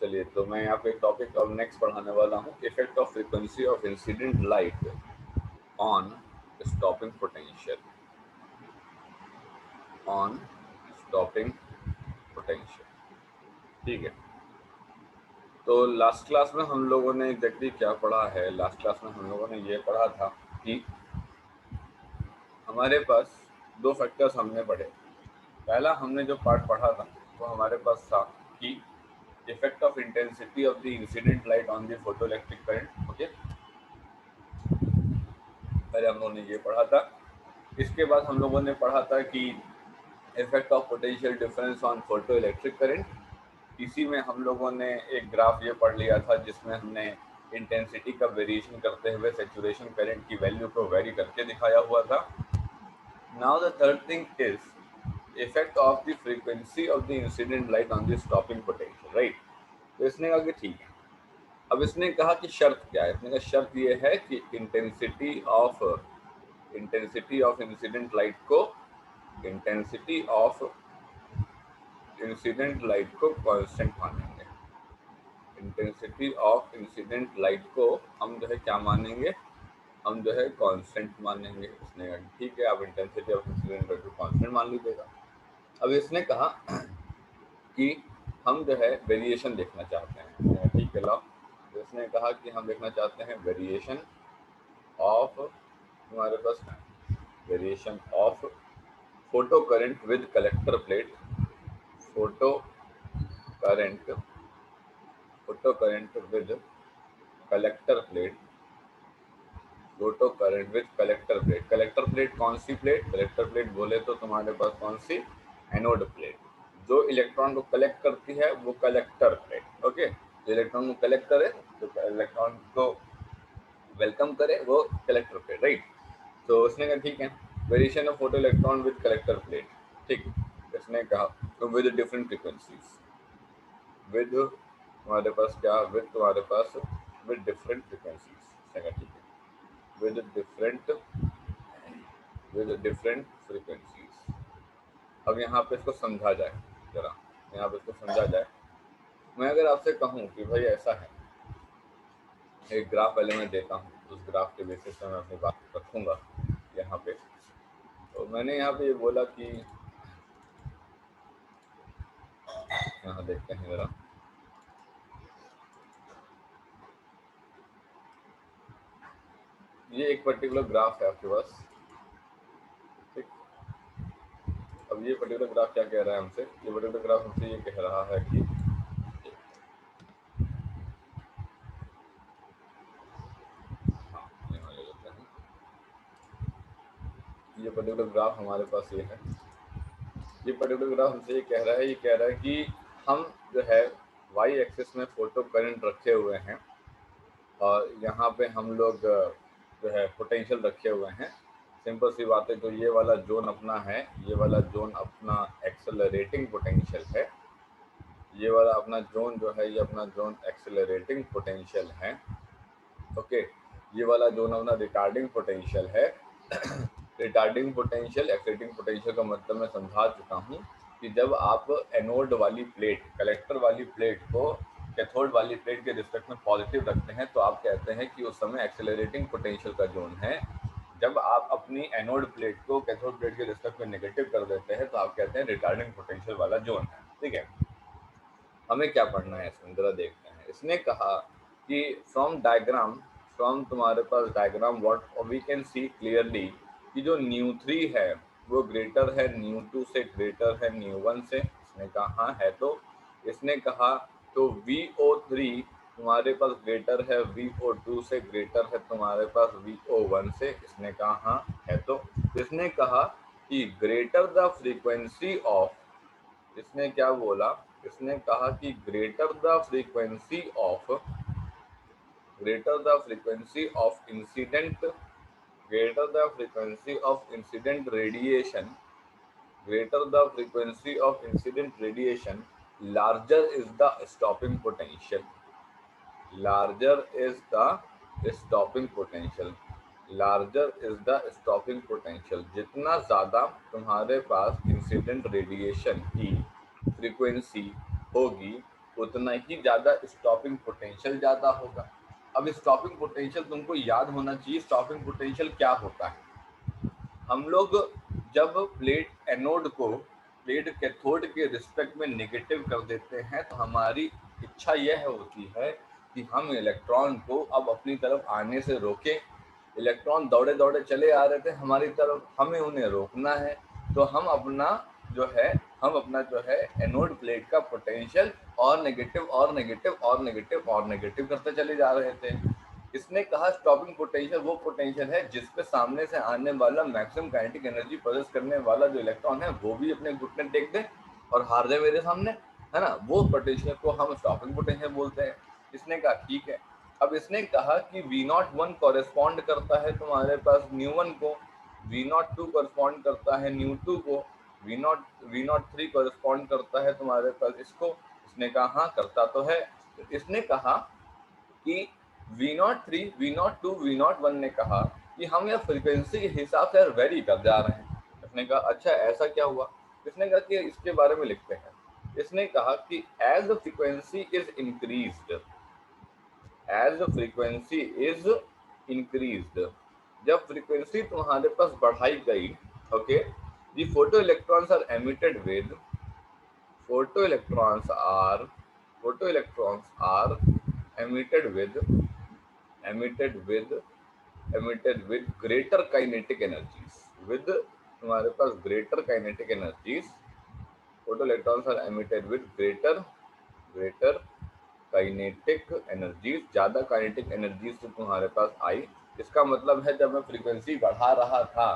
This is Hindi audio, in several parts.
चलिए, तो मैं यहाँ पे टॉपिक अब नेक्स्ट पढ़ाने वाला हूँ, effect of frequency of incident light on stopping potential. On stopping potential, ठीक है। तो लास्ट क्लास में हम लोगों ने एग्जैक्टली क्या पढ़ा है? लास्ट क्लास में हम लोगों ने ये पढ़ा था कि हमारे पास दो फैक्टर्स हमने पढ़े। पहला हमने जो पार्ट पढ़ा था वो हमारे पास था कि effect of intensity of the incident light on the photo electric current. Okay, पहले हम लोगों ने ये पढ़ा था। इसके बाद हम लोगों ने पढ़ा था कि effect of potential difference on photo electric current. इसी में हम लोगों ने एक ग्राफ ये पढ़ लिया था जिसमें हमने इंटेंसिटी का वेरिएशन करते हुए सैचुरेशन करंट की वैल्यू को वेरी करके दिखाया हुआ था। Now the third thing is effect of the frequency of the incident light on the stopping potential, right. तो इसने कहा कि ठीक है, अब इसने कहा कि शर्त क्या है? इसने कहा शर्त ये है कि इंटेंसिटी ऑफ इंसिडेंट लाइट को इंटेंसिटी ऑफ इंसिडेंट लाइट को कांस्टेंट मानेंगे। इंटेंसिटी ऑफ इंसिडेंट लाइट को हम जो है क्या मानेंगे? हम जो है कांस्टेंट मानेंगे। उसने कहा ठीक है, आप इंटेंसिटी ऑफ इंसिडेंट लाइट को कांस्टेंट मान लीजिएगा। अब इसने कहा कि हम जो है वेरिएशन देखना चाहते हैं, ठीक है। लो, तो इसने कहा कि हम देखना चाहते हैं वेरिएशन ऑफ, हमारे पास variation of photo current with collector plate, photo current photo current with collector plate, photo current with collector plate. Collector plate कौन सी प्लेट? कलेक्टर प्लेट बोले तो तुम्हारे पास कौन सी? Anode plate. जो इलेक्ट्रॉन को कलेक्ट करती है वो कलेक्टर प्लेट। ओके, जो इलेक्ट्रॉन को कलेक्ट करे, तो इलेक्ट्रॉन को वेलकम करे, वो कलेक्टर प्लेट, राइट। तो उसने कहा ठीक है, variation of photo electron with collector plate, ठीक। इसने कहा विद डिफरेंट फ्रीक्वेंसीज, विद तुम्हारे पास क्या? विद तुम्हारे पास विद डिफरेंट फ्रीक्वेंसीज। इसने कहा ठीक है, with different फ्रीक्वेंसीज। अब यहाँ पे इसको समझा जाए जरा, यहाँ पे इसको समझा जाए। मैं अगर आपसे कहूँ कि भाई ऐसा है, एक ग्राफ पहले मैं देता हूँ, उस ग्राफ के बेसिस पे मैं अपनी बात रखूँगा यहाँ पे। तो मैंने यहाँ पे ये बोला कि यहाँ देखते हैं जरा, ये एक पर्टिकुलर ग्राफ है आपके पास, ठीक। अब ये पर्टिकुलर ग्राफ क्या कह रहा है हमसे? ये पर्टिकुलर ग्राफ हमसे ये कह रहा है कि ये पर्टिकुलर ग्राफ हमारे पास ये है। ये पर्टिकुलर ग्राफ हमसे ये कह रहा है कि हम जो है वाई एक्सिस में फोटो करंट रखे हुए हैं और यहाँ पे हम लोग जो है पोटेंशियल रखे हुए हैं। सिंपल सी बात है, जो ये वाला जोन अपना है, ये वाला जोन अपना एक्सेलरेटिंग पोटेंशियल है। ये वाला अपना जोन जो है, ये अपना जोन एक्सेलरेटिंग पोटेंशियल है। ओके, ये वाला जोन अपना रिटार्डिंग पोटेंशियल है। रिटार्डिंग पोटेंशियल, एक्साइटिंग पोटेंशियल का मतलब मैं समझा चुका हूँ कि जब आप एनोड वाली प्लेट, कलेक्टर वाली प्लेट को कैथोड वाली प्लेट के रिस्पेक्ट में पॉजिटिव रखते हैं तो आप कहते हैं कि उस समय एक्सेलरेटिंग पोटेंशियल का जोन है। जब आप अपनी एनोड प्लेट को कैथोड प्लेट के रिस्पेक्ट में नेगेटिव कर देते हैं तो आप कहते हैं रिटार्डिंग पोटेंशियल वाला जोन है, ठीक है। हमें क्या पढ़ना है इसमें जरा देखते हैं। इसने कहा कि फ्रॉम तुम्हारे पास diagram what we can see clearly कि जो न्यू 3 है वो ग्रेटर है न्यू 2 से, ग्रेटर है न्यू 1 से। इसने कहा हाँ है, तो इसने कहा तो VO3 तुम्हारे पास ग्रेटर है VO2 से, ग्रेटर है तुम्हारे पास VO1 से। इसने कहा हाँ है, तो इसने कहा कि ग्रेटर द फ्रीक्वेंसी ऑफ, इसने क्या बोला? इसने कहा कि greater the frequency of incident radiation, larger is the stopping potential, larger is the stopping potential, larger is the stopping potential। जितना ज़्यादा तुम्हारे पास इंसिडेंट रेडिएशन की फ्रीक्वेंसी होगी उतना ही ज़्यादा स्टॉपिंग पोटेंशियल ज़्यादा होगा। अब स्टॉपिंग पोटेंशियल तुमको याद होना चाहिए, स्टॉपिंग पोटेंशियल क्या होता है। हम लोग जब प्लेट एनोड को प्लेट कैथोड के रिस्पेक्ट में नेगेटिव कर देते हैं तो हमारी इच्छा यह होती है कि हम इलेक्ट्रॉन को अब अपनी तरफ आने से रोकें। इलेक्ट्रॉन दौड़े दौड़े चले आ रहे थे हमारी तरफ, हमें उन्हें रोकना है। तो हम अपना जो है एनोड प्लेट का पोटेंशियल और नेगेटिव और नेगेटिव और नेगेटिव और नेगेटिव करते चले जा रहे थे। इसने कहा स्टॉपिंग पोटेंशियल वो पोटेंशियल है जिस पे सामने से आने वाला मैक्सिमम काइनेटिक एनर्जी प्रोड्यूस करने वाला जो इलेक्ट्रॉन है वो भी अपने घुटने टेक दे और हार जाए मेरे सामने, है ना। वो पोटेंशियल को हम स्टॉपिंग पोटेंशियल बोलते हैं। इसने कहा ठीक है। अब इसने कहा कि V01 कॉरेस्पॉन्ड करता है तुम्हारे पास न्यू1 को, V02 कॉरेस्पॉन्ड करता है न्यू2 को, V03 कॉरेस्पॉन्ड करता है तुम्हारे पास इसको। इसने कहा हाँ करता तो है। तो इसने कहा कि V03, V02, V01 ने कहा कि हम यह फ्रीक्वेंसी के हिसाब से वेरी कर जा रहे हैं। इसने कहा अच्छा ऐसा क्या हुआ। इसने कहा कि इसके बारे में लिखते हैं। इसने कहा कि as the frequency is increased, as the frequency is increased, जब फ्रीक्वेंसी तुम्हारे पास बढ़ाई गई, okay, the photo electrons are emitted with photo electrons are emitted with emitted with emitted with greater kinetic energies, with तुम्हारे पास greater kinetic energies, photo electrons are emitted with greater kinetic energies, ज़्यादा काइनेटिक एनर्जीज तो तुम्हारे पास आई। इसका मतलब है जब मैं फ्रीक्वेंसी बढ़ा रहा था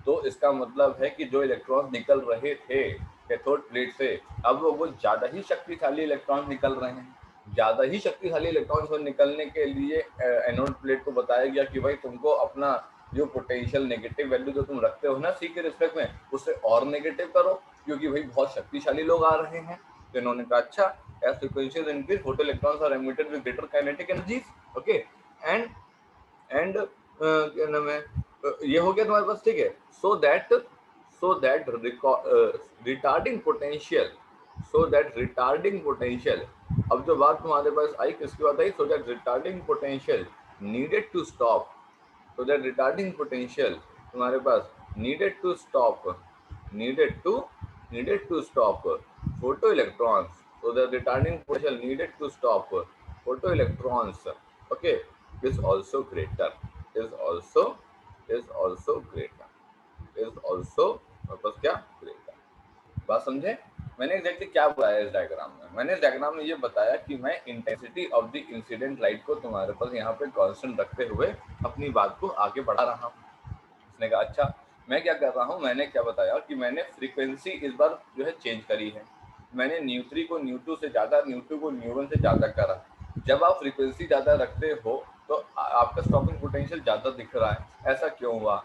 तो इसका मतलब है कि जो इलेक्ट्रॉन्स निकल रहे थे कैथोड प्लेट से अब वो ज़्यादा ही शक्तिशाली इलेक्ट्रॉन निकल रहे हैं। ज़्यादा ही शक्तिशाली इलेक्ट्रॉन्स को निकलने के लिए एनोड प्लेट को बताया गया कि भाई तुमको अपना जो पोटेंशियल नेगेटिव वैल्यू जो तुम रखते हो ना सी के रिस्पेक्ट में उससे और नेगेटिव करो क्योंकि भाई बहुत शक्तिशाली लोग आ रहे हैं। तो इन्होंने कहा अच्छा as frequencies increase photo electrons are emitted with greater kinetic energies, okay, and क्या नाम है ये हो गया तुम्हारे पास, ठीक है। so that retarding potential, so that retarding potential, अब जो बात तुम्हारे पास आई किसकी बात आई, so that retarding potential needed to stop, so that retarding potential तुम्हारे पास needed to stop photoelectrons, so the retarding potential needed to stop photoelectrons, okay, is also greater, is also greater, is also वापस क्या greater। बात समझे मैंने एग्जैक्टली क्या बताया इस डायग्राम में। मैंने इस डायग्राम में ये बताया कि मैं intensity of the incident light को तुम्हारे पास यहाँ पे कांस्टेंट रखते हुए अपनी बात को आगे बढ़ा रहा हूँ। उसने कहा अच्छा मैं क्या कर रहा हूँ, मैंने क्या बताया कि मैंने फ्रीक्वेंसी इस बार जो है चेंज करी है। मैंने न्यू3 को न्यू2 से ज़्यादा, न्यू2 को न्यू1 से ज़्यादा करा। जब आप फ्रीक्वेंसी ज़्यादा रखते हो तो आपका स्टॉपिंग पोटेंशियल ज़्यादा दिख रहा है। ऐसा क्यों हुआ,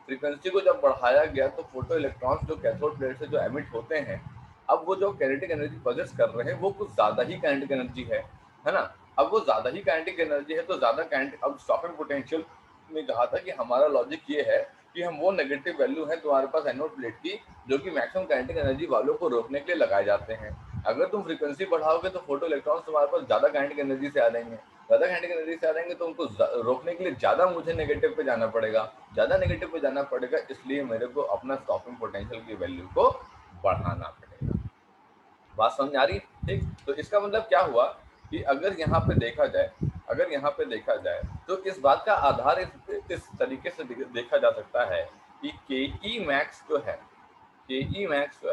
फ्रीक्वेंसी को जब बढ़ाया गया तो फोटो इलेक्ट्रॉन्स जो कैथोड प्लेट से जो एमिट होते हैं अब वो जो काइनेटिक एनर्जी प्रोड्यूस कर रहे हैं वो कुछ ज़्यादा ही काइनेटिक एनर्जी है ना। अब वो ज़्यादा ही काइनेटिक एनर्जी है तो ज़्यादा काइनेटिक, अब स्टॉपिंग पोटेंशियल में कहा था कि हमारा लॉजिक ये है कि हम वो नेगेटिव वैल्यू है तुम्हारे पास एनोड प्लेट की जो कि मैक्सिमम काइनेटिक एनर्जी वालों को रोकने के लिए लगाए जाते हैं। अगर तुम फ्रीक्वेंसी बढ़ाओगे तो फोटो इलेक्ट्रॉन्स तुम्हारे पास ज़्यादा काइनेटिक एनर्जी से आ जाएंगे, ज़्यादा काइनेटिक एनर्जी से आ जाएंगे तो उनको रोकने के लिए ज़्यादा मुझे नेगेटिव पे जाना पड़ेगा, ज़्यादा नेगेटिव पे जाना पड़ेगा, इसलिए मेरे को अपना स्टॉपिंग पोटेंशियल की वैल्यू को बढ़ाना पड़ेगा। बात समझ आ रही, ठीक। तो इसका मतलब क्या हुआ कि अगर यहाँ पे देखा जाए तो इस बात का आधार इस तरीके से देखा जा सकता है कि के मैक्स जो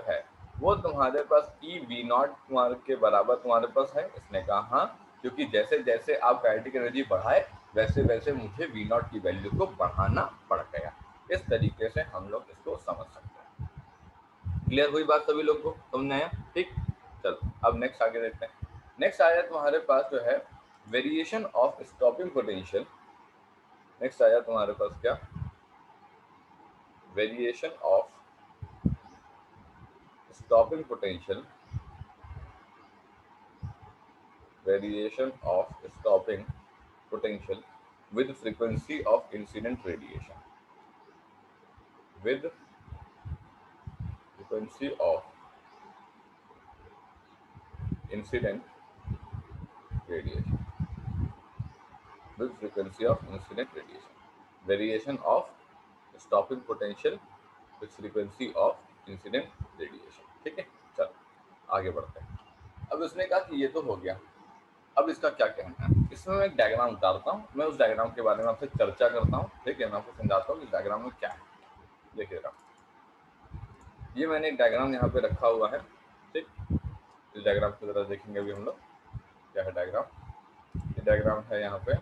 है वो तुम्हारे पास E V0 तुम्हारे के बराबर तुम्हारे पास है। इसने कहा हाँ क्योंकि जैसे जैसे आप काइनेटिक एनर्जी बढ़ाए वैसे वैसे मुझे V0 की वैल्यू को बढ़ाना पड़ गया। इस तरीके से हम लोग इसको समझ सकते हैं। क्लियर हुई बात सभी लोग को, समझ आया, ठीक। चलो अब नेक्स्ट आगे देखते हैं। नेक्स्ट आया तुम्हारे पास जो है variation of stopping potential. Next आया तुम्हारे पास क्या, variation of stopping potential, variation of stopping potential with frequency of incident radiation, with frequency of incident radiation with frequency of incident radiation. Variation of stopping potential with frequency of incident radiation. ठीक है, चलो आगे बढ़ते हैं। अब इसने कहा कि ये तो हो गया, अब इसका क्या कहना है। इसमें मैं एक डायग्राम उतारता हूँ, मैं उस डायग्राम के बारे में आपसे चर्चा करता हूँ। ठीक है, मैं आपको समझाता हूँ कि डायग्राम में क्या है। देखिएगा, ये मैंने एक डायग्राम यहाँ पे रखा हुआ है। ठीक, इस डायग्राम की तरह देखेंगे अभी हम लोग। क्या है डायग्राम? ये डायग्राम है यहाँ पे,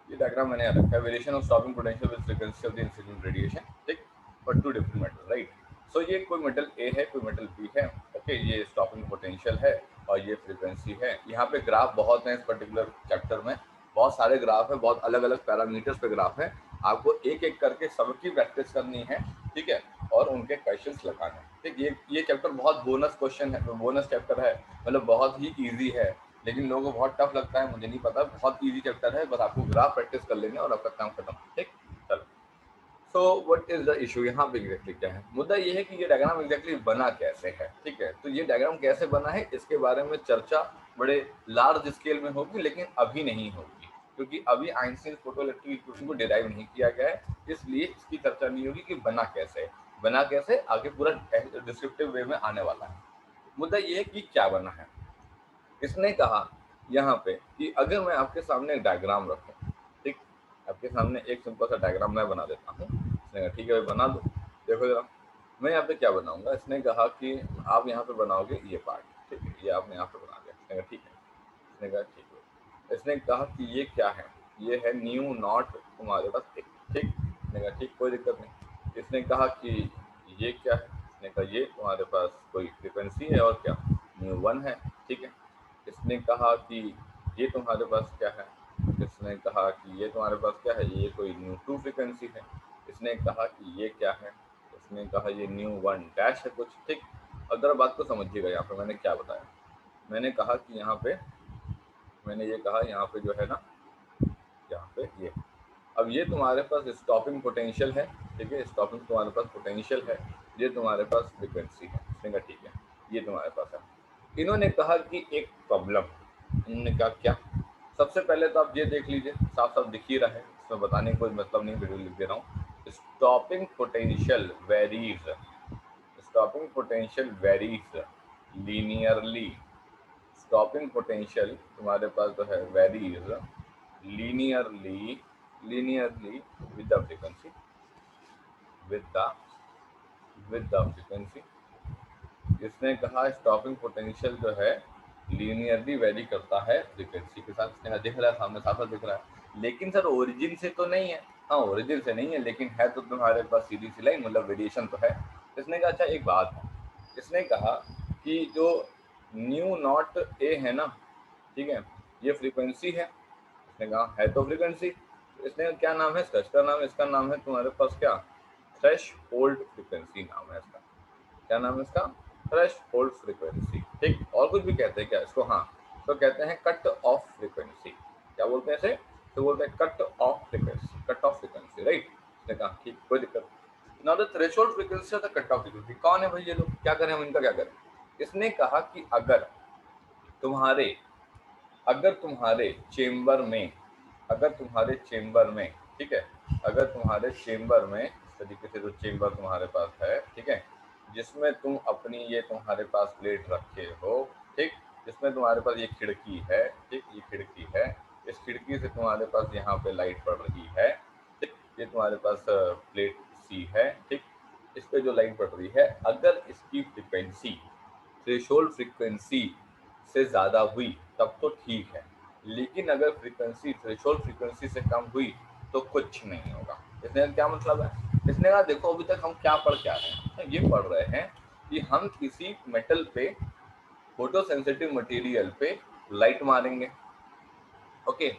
ये डायग्राम मैंने यहाँ रखा है। Variation of stopping potential with frequency of the incident radiation. ठीक, but two different metal, right. So ये कोई मेटल ए है, कोई मेटल बी है। ओके, ये स्टॉपिंग पोटेंशियल है और ये फ्रीक्वेंसी है। यहाँ पे ग्राफ बहुत हैं इस पर्टिकुलर चैप्टर में, बहुत सारे ग्राफ है, बहुत अलग अलग पैरामीटर्स पे ग्राफ है। आपको एक एक करके सबकी प्रैक्टिस करनी है। ठीक है, और उनके क्वेश्चंस लगाने हैं। ठीक, ये चैप्टर बहुत बोनस क्वेश्चन है, बोनस चैप्टर है, मतलब बहुत ही ईजी है, लेकिन लोगों को बहुत टफ लगता है, मुझे नहीं पता। बहुत इजी चैप्टर है, बस आपको ग्राफ प्रैक्टिस कर लेंगे और आपका काम खत्म। ठीक, चलो। So what is the issue, यहाँ पे एग्जैक्टली क्या है मुद्दा? ये है कि ये डायग्राम एग्जैक्टली बना कैसे है। ठीक है, तो ये डायग्राम कैसे बना है इसके बारे में चर्चा बड़े लार्ज स्केल में होगी, लेकिन अभी नहीं होगी, क्योंकि अभी आइंस्टीन फोटोइलेक्ट्रिक इक्वेशन को डिराइव नहीं किया गया है, इसलिए इसकी चर्चा नहीं होगी कि बना कैसे। बना कैसे आगे पूरा डिस्क्रिप्टिव वे में आने वाला है। मुद्दा ये है कि क्या बना है। इसने कहा यहाँ पे कि अगर मैं आपके सामने एक डायग्राम रखूं, ठीक, आपके सामने एक सिंपल सा डायग्राम मैं बना देता हूँ। इसने कहा ठीक है भाई बना दो। देखो जरा मैं यहाँ पे क्या बनाऊंगा। इसने कहा कि आप यहाँ पे बनाओगे ये पार्ट, ठीक है, ये आपने यहाँ पे बना दिया। इसने कहा ठीक है। इसने कहा ठीक है। इसने कहा कि ये क्या है, ये है न्यू नॉट तुम्हारे पास एक। ठीक, इसने कहा ठीक, कोई दिक्कत नहीं। इसने कहा कि ये क्या है, इसने कहा ये तुम्हारे पास कोई फ्रिक्वेंसी है और क्या न्यू वन है। ठीक है, इसने कहा कि ये तुम्हारे पास क्या है, इसने कहा कि ये तुम्हारे पास क्या है, ये कोई न्यू टू फ्रिक्वेंसी है। इसने कहा कि ये क्या है, इसने कहा ये न्यू वन डैश है कुछ। ठीक, अब जरा बात को समझिएगा, यहाँ पे मैंने क्या बताया। मैंने कहा कि यहाँ पे मैंने ये कहा यहाँ पे जो है ना, यहाँ पे ये, अब ये तुम्हारे पास स्टॉपिंग पोटेंशियल है। ठीक है, स्टॉपिंग तुम्हारे पास पोटेंशियल है, ये तुम्हारे पास फ्रिक्वेंसी है। इसने कहा ठीक है, ये तुम्हारे पास है। इन्होंने कहा कि एक प्रॉब्लम, इन्होंने कहा क्या। सबसे पहले तो आप ये देख लीजिए, साफ साफ दिख ही रहा है, इसमें बताने का कोई मतलब नहीं, वीडियो लिख दे रहा हूँ। Stopping potential varies, stopping potential varies linearly. Stopping potential तुम्हारे पास जो है varies linearly, linearly with the frequency, with the frequency. इसने कहा स्टॉपिंग पोटेंशियल जो है लीनियरली वेरी करता है फ्रीक्वेंसी के साथ। इसने दिख रहा है सामने, साफ दिख रहा है। लेकिन सर ओरिजिन से तो नहीं है। हाँ, ओरिजिन से नहीं है, लेकिन है तो तुम्हारे पास सीधी सी लाइन, मतलब वेरिएशन तो है। इसने कहा अच्छा एक बात है, इसने कहा कि जो न्यू नॉट ए है ना, ठीक है, ये फ्रीक्वेंसी है। इसने कहा है तो फ्रीक्वेंसी। इसने क्या नाम है इसका, इसका नाम है तुम्हारे पास क्या, थ्रेशोल्ड फ्रीक्वेंसी नाम है इसका। क्या नाम है इसका, थ्रेशोल्ड फ्रीक्वेंसी। ठीक, और कुछ भी कहते हैं क्या इसको, हाँ तो कहते हैं कट ऑफ फ्रीक्वेंसी। क्या बोलते हैं इसे, तो बोलते हैं cut off frequency, cut off frequency, right. इसने कहा ठीक, कोई दिक्कत नहीं। नाउ द थ्रेशोल्ड फ्रीक्वेंसी और द कट ऑफ फ्रीक्वेंसी, कौन है भाई ये लोग, क्या करें हम इनका, क्या करें। इसने कहा कि अगर तुम्हारे चेंबर में, अगर तुम्हारे चेंबर में, ठीक है, अगर तुम्हारे चेंबर में इस तरीके से जो चेंबर तुम्हारे पास है, ठीक है, जिसमें तुम अपनी ये तुम्हारे पास प्लेट रखे हो, ठीक, जिसमें तुम्हारे पास ये खिड़की है, ठीक, ये खिड़की है, इस खिड़की से तुम्हारे पास यहाँ पे लाइट पड़ रही है, ठीक, ये तुम्हारे पास प्लेट सी है, ठीक, इस पे जो लाइट पड़ रही है, अगर इसकी फ्रिक्वेंसी थ्रेशोल्ड फ्रिक्वेंसी से ज़्यादा हुई तब तो ठीक है, लेकिन अगर फ्रीक्वेंसी थ्रेशोल्ड फ्रीक्वेंसी से कम हुई तो कुछ नहीं होगा। इसने क्या मतलब है, इसने कहा देखो अभी तक हम क्या पढ़ के आ रहे हैं, ये पढ़ रहे हैं कि हम किसी मेटल पे, फोटो सेंसिटिव मटेरियल पे लाइट मारेंगे। ओके,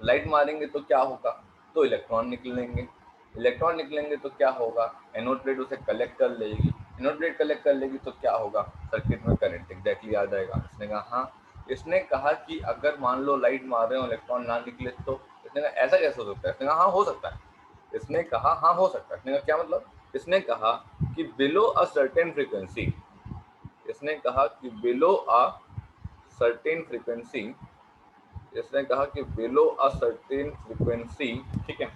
लाइट मारेंगे तो क्या होगा, तो इलेक्ट्रॉन निकलेंगे। इलेक्ट्रॉन निकलेंगे तो क्या होगा, एनोड प्लेट उसे कलेक्ट कर लेगी। एनोड प्लेट कलेक्ट कर लेगी तो क्या होगा, सर्किट में करंट एग्जैक्टली आ जाएगा। इसने कहा हाँ। इसने कहा कि अगर मान लो लाइट मार रहे हो इलेक्ट्रॉन ना निकले तो, इसने कहा ऐसा कैसे हो सकता है। इसने कहा हाँ हो सकता है। इसने कहा हाँ हो सकता है। इसने कहा क्या मतलब, इसने कहा कि बिलो अ सर्टेन फ्रीक्वेंसी, इसने कहा कि बिलो अ सर्टेन फ्रीक्वेंसी, इसने कहा कि बिलो अ सर्टेन फ्रीक्वेंसी, ठीक है,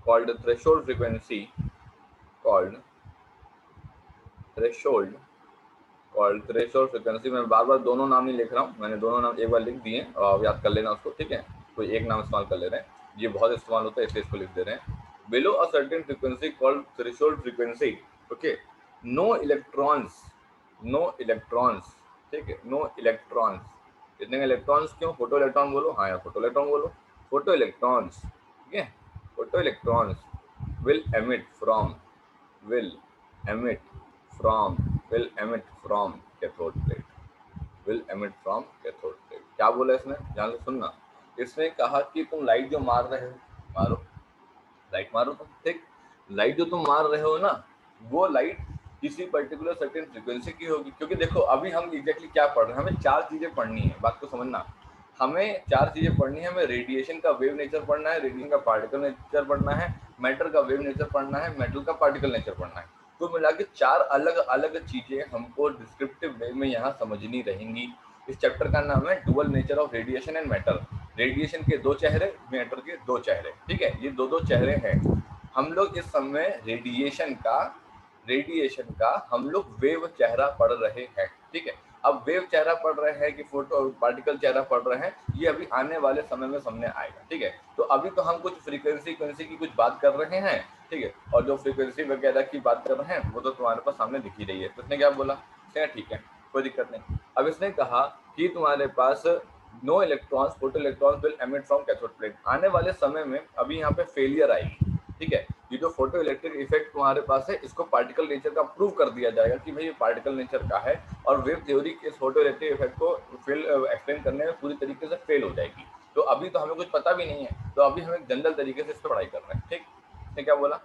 called threshold frequency, called threshold called threshold frequency. मैं बार बार दोनों नाम नहीं लिख रहा हूँ, मैंने दोनों नाम एक बार लिख दिए और आप याद कर लेना उसको, ठीक है। कोई एक नाम इस्तेमाल कर ले रहे हैं, ये बहुत इस्तेमाल होता है इसलिए इसको लिख दे रहे हैं। Below a certain frequency called threshold frequency, okay, no electrons, no electrons, ठीक है, नो इलेक्ट्रॉन्स। कितने इलेक्ट्रॉन्स क्यों, फोटो इलेक्ट्रॉन बोलो, हाँ यार फोटो इलेक्ट्रॉन बोलो, फोटो इलेक्ट्रॉन्स, ठीक है, photo electrons will emit from, will emit from, will emit from cathode plate, will emit from cathode plate। क्या बोला इसने, ध्यान से सुनना। इसने कहा कि तुम लाइट जो मार रहे हो, मारो, लाइट मारो तुम, ठीक, लाइट जो तुम मार रहे हो ना, वो लाइट किसी पर्टिकुलर सर्टेन फ्रीक्वेंसी की होगी। क्योंकि देखो अभी हम एग्जैक्टली क्या पढ़ रहे हैं, हमें चार चीजें पढ़नी है, बात को समझना। हमें चार चीजें पढ़नी है, हमें रेडिएशन का वेव नेचर पढ़ना है, रेडिएशन का पार्टिकल नेचर पढ़ना है, मैटर का वेव नेचर पढ़ना है, मेटल का पार्टिकल नेचर पढ़ना है। तो मिला के चार अलग अलग चीजें हमको डिस्क्रिप्टिव वे में यहाँ समझनी रहेंगी। इस चैप्टर का नाम है dual nature of radiation and matter. Radiation के दो चेहरे, मैटर के दो चेहरे, ठीक है, ये दो दो चेहरे हैं। हम लोग इस समय रेडिएशन का हम लोग वेव चेहरा पढ़ रहे हैं, ठीक है। अब वेव चेहरा पढ़ रहे हैं कि फोटो पार्टिकल चेहरा पढ़ रहे हैं, ये अभी आने वाले समय में सामने आएगा, ठीक है। तो अभी तो हम कुछ फ्रीक्वेंसी की कुछ बात कर रहे हैं, ठीक है, और जो फ्रीक्वेंसी वगैरह की बात कर रहे हैं वो तो तुम्हारे पास सामने दिख ही रही है। तो इसने क्या बोला, ठीक है, कोई दिक्कत नहीं। अब इसने कहा कि तुम्हारे पास no electrons, photo electrons will emit from cathode plate. आने वाले समय में अभी यहाँ पे फेलियर आएगी, ठीक है। ये जो फोटो इलेक्ट्रिक इफेक्ट तुम्हारे पास है, इसको पार्टिकल नेचर का प्रूव कर दिया जाएगा कि भाई ये पार्टिकल नेचर का है, और वेव थ्योरी इस फोटो इलेक्ट्रिक इफेक्ट को एक्सप्लेन करने में पूरी तरीके से फेल हो जाएगी। तो अभी तो हमें कुछ पता भी नहीं है, तो अभी हम एक जनरल तरीके से इस पर पढ़ाई कर रहे हैं, ठीक। इसने क्या बोला,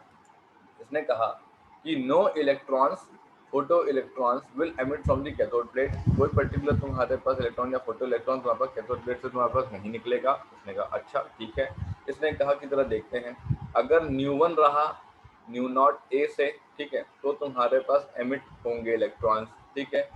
इसने कहा कि no electrons, photo electrons will emit from the cathode plate. कोई पर्टिकुलर तुम्हारे पास इलेक्ट्रॉन या फोटो इलेक्ट्रॉन तुम्हारे पास कैथोड प्लेट से तुम्हारे पास नहीं निकलेगा। इसने कहा अच्छा ठीक है। इसने कहा कि जरा देखते हैं, अगर न्यू 1 रहा न्यू नॉट ए से, ठीक है, तो तुम्हारे पास एमिट होंगे इलेक्ट्रॉन्स, ठीक है।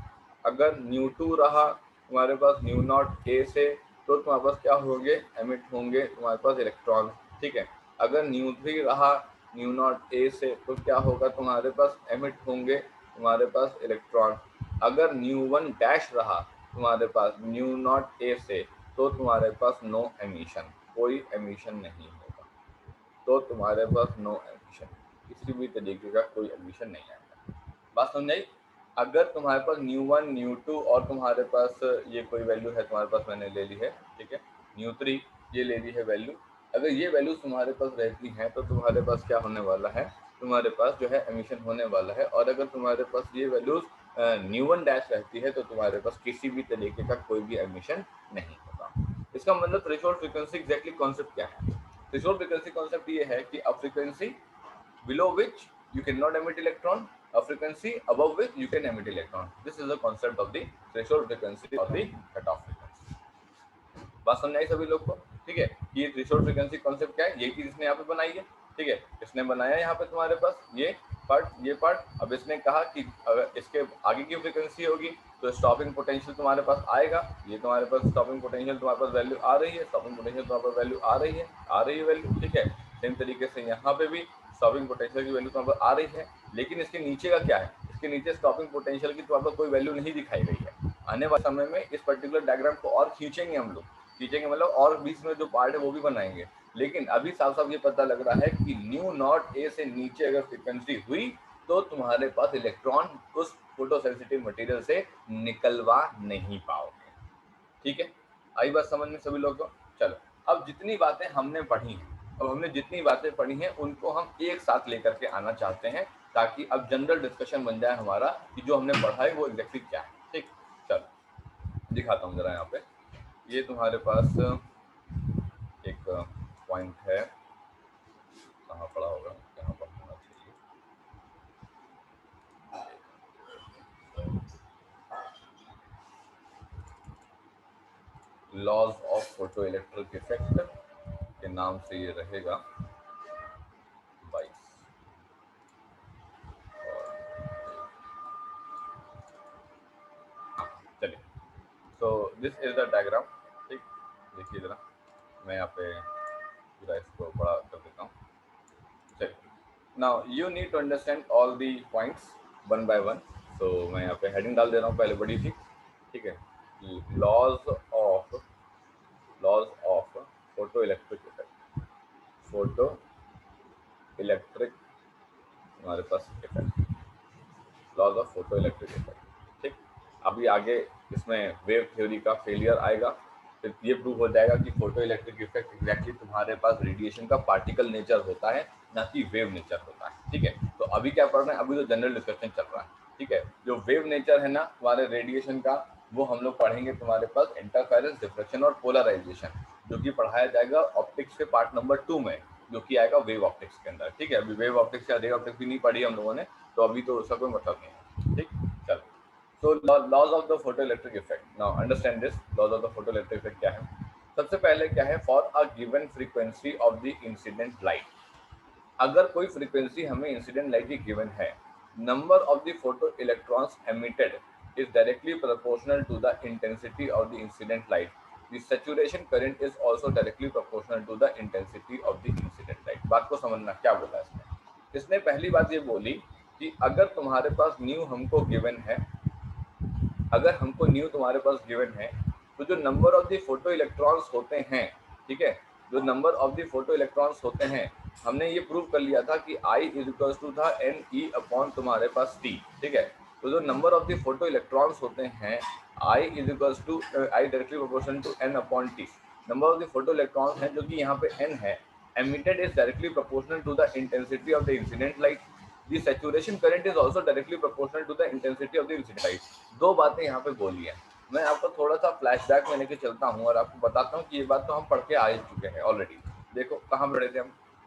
अगर न्यू 2 रहा तुम्हारे पास न्यू नॉट ए से, तो तुम्हारे पास क्या होंगे, एमिट होंगे तुम्हारे पास इलेक्ट्रॉन, ठीक है। अगर न्यू 3 रहा न्यू नॉट ए से, तो क्या होगा, तुम्हारे पास एमिट होंगे तुम्हारे पास इलेक्ट्रॉन। अगर न्यू 1 डैश रहा तुम्हारे पास न्यू नॉट ए से, तो तुम्हारे पास नो एमिशन, कोई एमिशन नहीं होगा। तो तुम्हारे पास नो एमिशन, किसी भी तरीके का कोई एमिशन नहीं आएगा। बात समझ आई। अगर तुम्हारे पास न्यू 1 न्यू 2 और तुम्हारे पास ये कोई वैल्यू है तुम्हारे पास, मैंने ले ली है, ठीक है, न्यू 3 ये ले ली है वैल्यू। अगर ये वैल्यूज तुम्हारे पास रहती हैं तो तुम्हारे पास क्या होने वाला है, तुम्हारे पास जो है एमिशन होने वाला है। और अगर तुम्हारे पास ये वैल्यूज न्यू 1 डैश रहती है तो तुम्हारे पास किसी भी तरीके का कोई भी एमिशन नहीं होगा। इसका मतलब थ्रेशोल्ड फ्रीक्वेंसी एग्जैक्टली कॉन्सेप्ट क्या है। थ्रेशोल्ड फ्रीक्वेंसी कॉन्सेप्ट ये है कि a frequency below which you cannot emit electron, a frequency above which you can emit electron. This is the concept of the threshold frequency or the cutoff frequency. बात समझ आई सभी लोग को, ठीक है। ये थ्रेशोल्ड फ्रीक्वेंसी कॉन्सेप्ट क्या है, ये चीज इसने यहाँ पे बनाई है, ठीक है। इसने बनाया यहाँ पे तुम्हारे पास ये पार्ट। अब इसने कहा कि अगर इसके आगे की फ्रीक्वेंसी होगी तो स्टॉपिंग पोटेंशियल तुम्हारे पास आएगा। ये तुम्हारे पास स्टॉपिंग पोटेंशियल तुम्हारे पास वैल्यू आ रही है, स्टॉपिंग पोटेंशियल तुम्हारे पास वैल्यू आ रही है वैल्यू, ठीक है। सेम तरीके से यहाँ पे भी स्टॉपिंग पोटेंशियल की वैल्यू तुम्हारे पास आ रही है, लेकिन इसके नीचे का क्या है, इसके नीचे स्टॉपिंग पोटेंशियल की तुम्हारे पास कोई वैल्यू नहीं दिखाई गई है। आने वाले समय में इस पर्टिकुलर डायग्राम को और खींचेंगे हम लोग, खींचेंगे मतलब और बीच में जो पार्ट है वो भी बनाएंगे। लेकिन अभी साफ साफ ये पता लग रहा है कि न्यू नॉट ए से नीचे अगर फ्रीक्वेंसी हुई तो तुम्हारे पास इलेक्ट्रॉन उस फोटो सेंसिटिव मटेरियल से निकलवा नहीं पाओगे, ठीक है। आई बात समझ में सभी लोगों को। चलो अब जितनी बातें हमने पढ़ी हैं, अब हमने जितनी बातें पढ़ी हैं उनको हम एक साथ लेकर के आना चाहते हैं, ताकि अब जनरल डिस्कशन बन जाए हमारा कि जो हमने पढ़ा है वो एग्जैक्टली क्या है, ठीक। चलो दिखाता हूँ जरा यहाँ पे। ये तुम्हारे पास एक पॉइंट है, कहाँ पड़ा होगा, कहाँ पर होना चाहिए, laws of photo electric effect के नाम से ये रहेगा 22। चलिए so this is the diagram. ठीक, देखिए जरा, मैं यहाँ पे पूरा इसको बड़ा कर देता हूँ। चलिए, now you need to understand all the points one by one. So मैं यहाँ पे हेडिंग डाल दे रहा हूँ पहले बड़ी सी। ठीक है, laws of photo electric effect. Photo electric हमारे पास effect, laws of photo electric effect. ठीक, अभी आगे इसमें वेव थ्योरी का फेलियर आएगा, फिर ये प्रूव हो जाएगा कि फोटो इलेक्ट्रिक इफेक्ट एग्जैक्टली तुम्हारे पास रेडिएशन का पार्टिकल नेचर होता है, ना कि वेव नेचर होता है। ठीक है, तो अभी क्या पढ़ रहे हैं, अभी तो जनरल डिस्कशन चल रहा है। ठीक है, जो वेव नेचर है ना तुम्हारे रेडिएशन का, वो हम लोग पढ़ेंगे तुम्हारे पास इंटरफेरेंस, डिफ्रेक्शन और पोलराइजेशन, जो कि पढ़ाया जाएगा ऑप्टिक्स के पार्ट नंबर 2 में, जो कि आएगा वेव ऑप्टिक्स के अंदर। ठीक है, अभी वेव ऑप्टिक्स या रे ऑप्टिक्स भी नहीं पढ़ी हम लोगों ने, तो अभी तो उसका कोई मतलब नहीं है। ठीक, चलो, तो laws of the photo electric effect. Now understand this, laws of the photo electric effect क्या है। सबसे पहले क्या है, for a given frequency of the incident light, अगर कोई फ्रीक्वेंसी हमें इंसिडेंट लाइट की गिवन है, number of the photo electrons emitted is directly proportional to the intensity of the incident light. The saturation current is also directly proportional to the intensity of the incident light. बात को समझना, क्या बोला इसने पहली बात ये बोली कि अगर तुम्हारे पास न्यू हमको गिवन है, अगर हमको न्यू तुम्हारे पास गिवन है, तो जो number of the photo electrons होते हैं, ठीक है, जो number of the photo electrons होते हैं, हमने ये प्रूव कर लिया था कि I इज इक्वल टू था NE अपॉन तुम्हारे पास T। ठीक है, तो जो number of the photo electrons होते हैं, I is equal to I directly proportional to N upon T। Number of the photo electrons हैं जो कि यहाँ पे N है, emitted is directly proportional to the intensity of the incident light. The saturation current is also directly proportional to the intensity of the incident light। दो बातें यहाँ पे बोली है, मैं आपको थोड़ा सा फ्लैशबैक में लेके चलता हूँ और आपको बताता हूँ कि ये बात तो हम पढ़ के आ चुके हैं ऑलरेडी। देखो कहाँ पढ़े थे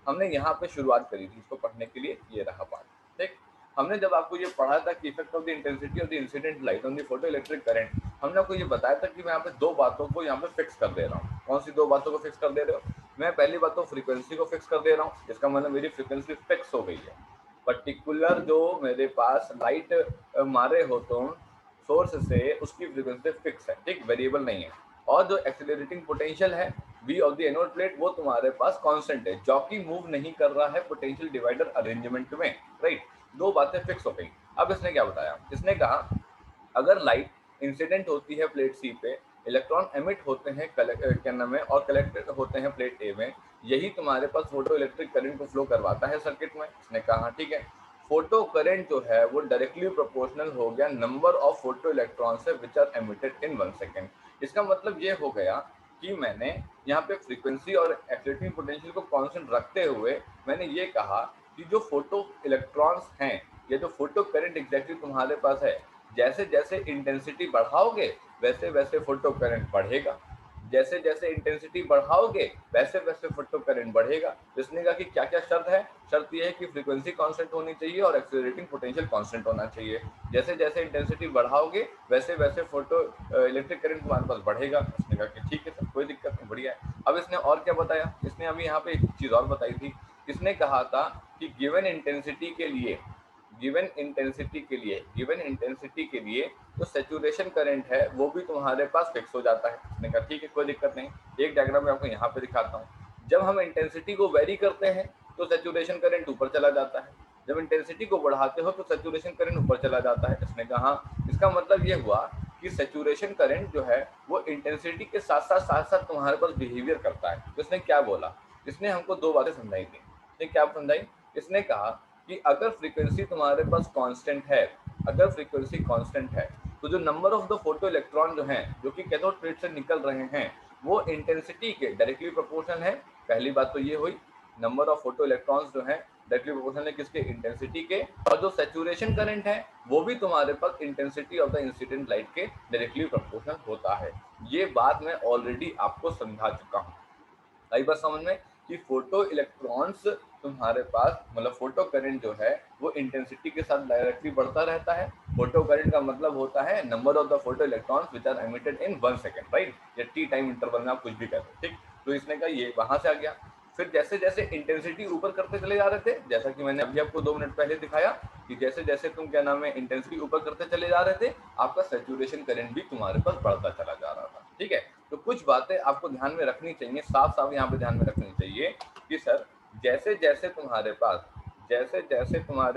हमने यहाँ पे शुरुआत करी थी इसको पढ़ने के लिए, ये रहा पार्ट। ठीक, हमने जब आपको ये पढ़ा था कि effect of the intensity of the incident light on the photo electric current, हमने आपको ये बताया था कि मैं यहाँ पे दो बातों को यहाँ पे फिक्स कर दे रहा हूँ। कौन सी दो बातों को फिक्स कर दे रहे हो, मैं पहली बात तो फ्रीक्वेंसी को फिक्स कर दे रहा हूँ, इसका मतलब मेरी फ्रीक्वेंसी फिक्स हो गई है। पर्टिकुलर जो मेरे पास लाइट मारे हो तुम सोर्स से, उसकी फ्रीक्वेंसी फिक्स है, ठीक, वेरिएबल नहीं है। और जो एक्सेलरेटिंग पोटेंशियल है V of the anode plate, वो तुम्हारे पास कांस्टेंट है, जो कि मूव नहीं कर रहा है पोटेंशियल डिवाइडर अरेंजमेंट में। राइट, दो बातें फिक्स हो गई। अब इसने क्या बताया, इसने कहा अगर लाइट इंसिडेंट होती है प्लेट सी पे, इलेक्ट्रॉन एमिट होते हैं क्या नाम है और कलेक्ट होते हैं प्लेट ए में, यही तुम्हारे पास फोटो इलेक्ट्रिक करंट को फ्लो करवाता है सर्किट में। इसने कहा ठीक है, फोटो करंट जो है वो डायरेक्टली प्रोपोर्शनल हो गया नंबर ऑफ फोटो इलेक्ट्रॉन से which are emitted in 1 second. इसका मतलब ये हो गया कि मैंने यहाँ पे फ्रीक्वेंसी और एक्सेलरेटिंग पोटेंशियल को कांस्टेंट रखते हुए मैंने ये कहा कि जो फोटो इलेक्ट्रॉन्स हैं, ये जो फोटो करंट एग्जैक्टली तुम्हारे पास है, जैसे जैसे इंटेंसिटी बढ़ाओगे वैसे वैसे फोटो करंट बढ़ेगा, जैसे जैसे इंटेंसिटी बढ़ाओगे वैसे वैसे फोटो करंट बढ़ेगा। इसने कहा कि क्या क्या शर्त है, शर्त यह है कि फ्रीक्वेंसी कांस्टेंट होनी चाहिए और एक्सेलरेटिंग पोटेंशियल कांस्टेंट होना चाहिए। जैसे जैसे इंटेंसिटी बढ़ाओगे वैसे वैसे फोटो इलेक्ट्रिक करंट तुम्हारे पास बढ़ेगा। इसने कहा कि ठीक है सर, कोई दिक्कत नहीं, बढ़िया है। अब इसने और क्या बताया, इसने अभी यहाँ पे एक चीज़ और बताई थी। इसने कहा था कि गिवन इंटेंसिटी के लिए तो सैचुरेशन करंट है वो भी तुम्हारे पास फिक्स हो जाता है। उसने कहा ठीक है, कोई दिक्कत नहीं। एक डायग्राम में आपको यहाँ पे दिखाता हूँ। जब हम इंटेंसिटी को वेरी करते हैं तो सैचुरेशन करंट ऊपर चला जाता है, जब इंटेंसिटी को बढ़ाते हो तो सैचुरेशन करंट ऊपर चला जाता है। इसने कहा इसका मतलब ये हुआ कि सैचुरेशन करंट जो है वो इंटेंसिटी के साथ साथ तुम्हारे पास बिहेवियर करता है। तो इसने क्या बोला, इसने हमको दो बातें समझाई थी। इसने क्या समझाई, इसने कहा कि अगर फ्रीक्वेंसी तुम्हारे पास कांस्टेंट है, अगर फ्रीक्वेंसी कांस्टेंट है तो जो number of the photo electron जो हैं जो कि कैथोड प्लेट से निकल रहे हैं वो इंटेंसिटी के डायरेक्टली प्रोपोर्शनल है। पहली बात तो ये हुई, नंबर ऑफ फोटो इलेक्ट्रॉन्स जो हैं डायरेक्टली प्रोपोर्शनल है किसके, इंटेंसिटी के। और जो सैचुरेशन करंट है वो भी तुम्हारे पास intensity of the incident light के डायरेक्टली प्रोपोर्शनल होता है। ये बात मैं ऑलरेडी आपको समझा चुका हूँ। आई बात समझ में कि फोटो इलेक्ट्रॉन्स तुम्हारे पास मतलब फोटो करंट जो है वो इंटेंसिटी के साथ डायरेक्टली बढ़ता रहता है। फोटो करंट का मतलब होता है number of the photo electrons which are emitted in 1 second, right, या टी टाइम इंटरवल में आप कुछ भी कहते हो। ठीक, तो इसने कहा ये वहां से आ गया। फिर जैसे जैसे इंटेंसिटी ऊपर करते चले जा रहे थे, जैसा कि मैंने अभी आपको 2 मिनट पहले दिखाया कि जैसे जैसे तुम क्या नाम है इंटेंसिटी ऊपर करते चले जा रहे थे, आपका सैचुरेशन करंट भी तुम्हारे पास बढ़ता चला जा रहा था। ठीक है, तो कुछ बातें आपको ध्यान में रखनी चाहिए, साफ साफ यहाँ पे ध्यान में रखनी चाहिए कि सर जैसे जैसे तुम्हारे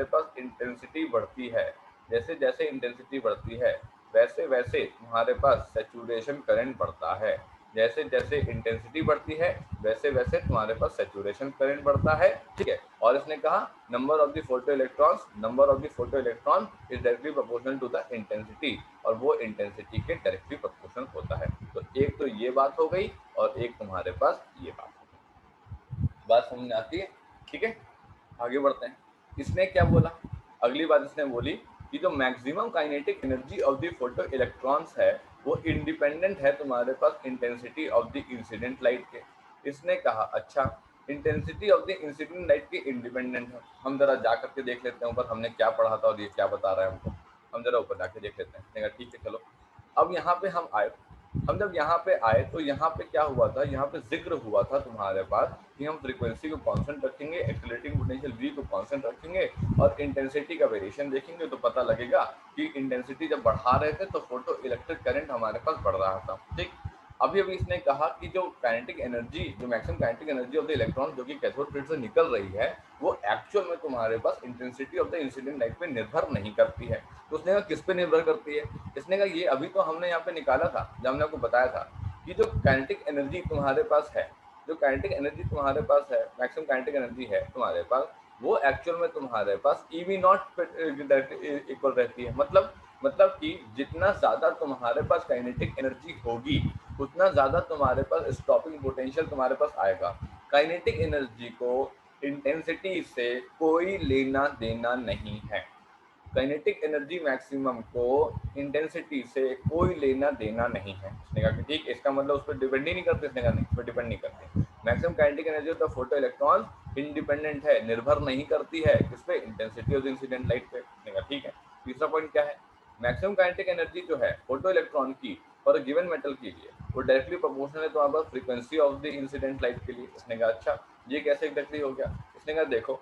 पास इंटेंसिटी बढ़ती है, जैसे जैसे इंटेंसिटी बढ़ती है वैसे वैसे तुम्हारे पास सैचुरेशन करंट बढ़ता है, जैसे जैसे इंटेंसिटी बढ़ती है वैसे वैसे तुम्हारे पास सैचुरेशन करंट बढ़ता है। ठीक है, और इसने कहा number of the photo electrons is directly proportional to the intensity, और वो इंटेंसिटी के डायरेक्टली प्रोपोर्शनल होता है। तो एक तो ये बात हो गई और एक तुम्हारे पास ये बात हो गई। बात समझ में आती है? ठीक है, आगे बढ़ते हैं। इसने क्या बोला, अगली बात इसने बोली कि जो maximum kinetic energy of the photo electrons है वो इंडिपेंडेंट है तुम्हारे पास intensity of the incident light के। इसने कहा अच्छा, intensity of the incident light के इंडिपेंडेंट है, हम जरा जा करके देख लेते हैं ऊपर हमने क्या पढ़ा था और ये क्या बता रहा है हमको, हम जरा ऊपर जाके देख लेते हैं। ठीक है चलो, अब यहाँ पे हम जब यहाँ पे आए तो यहाँ पे क्या हुआ था, यहाँ पे जिक्र हुआ था तुम्हारे पास कि हम फ्रीक्वेंसी को कांस्टेंट रखेंगे, एक्सीलरेटिंग पोटेंशियल v को कांस्टेंट रखेंगे और इंटेंसिटी का वेरिएशन देखेंगे तो पता लगेगा कि इंटेंसिटी जब बढ़ा रहे थे तो फोटो इलेक्ट्रिक करंट हमारे पास बढ़ रहा था। ठीक, अभी अभी इसने कहा कि जो काइनेटिक एनर्जी, जो maximum kinetic energy of the electron जो कि कैथोड प्लेट से निकल रही है वो एक्चुअल में तुम्हारे पास intensity of the incident light पे निर्भर नहीं करती है। तो उसने कहा किस पे निर्भर करती है, इसने कहा ये अभी तो हमने यहाँ पे निकाला था, जब हमने आपको बताया था कि जो काइनेटिक एनर्जी तुम्हारे पास है, जो काइनेटिक एनर्जी तुम्हारे पास है, मैक्सिमम काइनेटिक एनर्जी है तुम्हारे पास, वो एक्चुअल में तुम्हारे पास EV नॉट इक्वल रहती है। मतलब कि जितना ज़्यादा तुम्हारे पास काइनेटिक एनर्जी होगी उतना ज़्यादा तुम्हारे पास स्टॉपिंग पोटेंशियल तुम्हारे पास आएगा। काइनेटिक एनर्जी को इंटेंसिटी से कोई लेना देना नहीं है, काइनेटिक एनर्जी मैक्सिमम को इंटेंसिटी से कोई लेना देना नहीं है। इसने कहा कि ठीक, इसका मतलब उस पर डिपेंड ही नहीं करते, इसने कहा नहीं, उस पर डिपेंड नहीं करते। Maximum kinetic energy of the photo electron independent है, निर्भर नहीं करती है किस पे, intensity of the incident light पे। इसने कहा ठीक है। तीसरा पॉइंट क्या है, मैक्सिमम काइनेटिक एनर्जी जो है फोटो इलेक्ट्रॉन की और गिवन मेटल के लिए वो डायरेक्टली प्रोपोर्शनल है तुम्हारे पास frequency of the incident light के लिए। इसने कहा अच्छा, ये कैसे एग्जैक्टली हो गया, इसने कहा देखो